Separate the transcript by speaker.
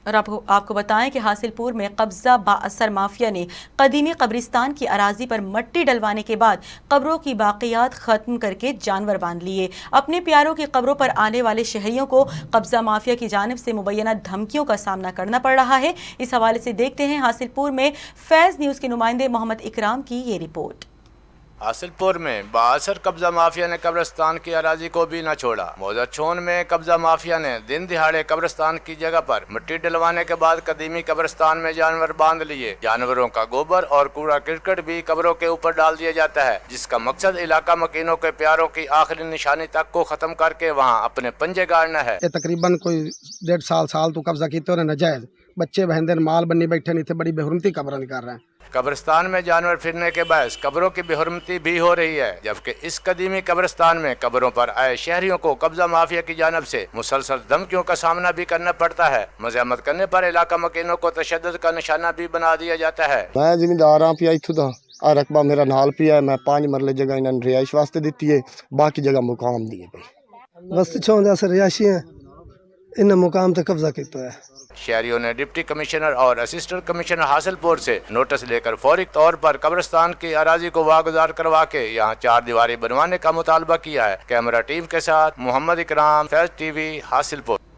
Speaker 1: اور آپ کو بتائیں کہ حاصلپور میں قبضہ بااثر مافیا نے قدیمی قبرستان کی اراضی پر مٹی ڈلوانے کے بعد قبروں کی باقیات ختم کر کے جانور باندھ لیے۔ اپنے پیاروں کی قبروں پر آنے والے شہریوں کو قبضہ مافیا کی جانب سے مبینہ دھمکیوں کا سامنا کرنا پڑ رہا ہے۔ اس حوالے سے دیکھتے ہیں حاصلپور میں فیض نیوز کے نمائندے محمد اکرام کی یہ رپورٹ۔
Speaker 2: حاصلپور میں بااثر قبضہ مافیا نے قبرستان کی اراضی کو بھی نہ چھوڑا۔ موضع چون میں قبضہ مافیا نے دن دہاڑے قبرستان کی جگہ پر مٹی ڈلوانے کے بعد قدیمی قبرستان میں جانور باندھ لیے۔ جانوروں کا گوبر اور کوڑا کرکٹ بھی قبروں کے اوپر ڈال دیا جاتا ہے، جس کا مقصد علاقہ مکینوں کے پیاروں کی آخری نشانی تک کو ختم کر کے وہاں اپنے پنجے گاڑنا ہے۔
Speaker 3: تقریباً کوئی 1.5 سال تو قبضہ کیتے ہوئے ناجائز بچے بہندے مال بنی بیٹھے نہیں تھے، بڑی بے حرمتی قبریں نکال رہے ہیں۔
Speaker 2: قبرستان میں جانور پھرنے کے باعث قبروں کی بے حرمتی بھی ہو رہی ہے، جبکہ اس قدیمی قبرستان میں قبروں پر آئے شہریوں کو قبضہ مافیا کی جانب سے مسلسل دھمکیوں کا سامنا بھی کرنا پڑتا ہے۔ مزاحمت کرنے پر علاقہ مکینوں کو تشدد کا نشانہ بھی بنا دیا جاتا ہے۔
Speaker 4: میں زمیندار ہاں، پیا اتھوں دا آ رقبہ میرا نال پیا ہے، میں 5 مرلے جگہ انہوں نے رہائش واسطے دیتی ہے، باقی جگہ مقام دیے پہ
Speaker 3: وسط چون جیسے رہائشی ہیں، انہیں مقام تے قبضہ کیتا ہے۔
Speaker 2: شہریوں نے ڈپٹی کمشنر اور اسسٹنٹ کمشنر حاصلپور سے نوٹس لے کر فوری طور پر قبرستان کی اراضی کو واگزار کروا کے یہاں 4 دیواری بنوانے کا مطالبہ کیا ہے۔ کیمرہ ٹیم کے ساتھ محمد اکرام، فیض ٹی وی، حاصلپور۔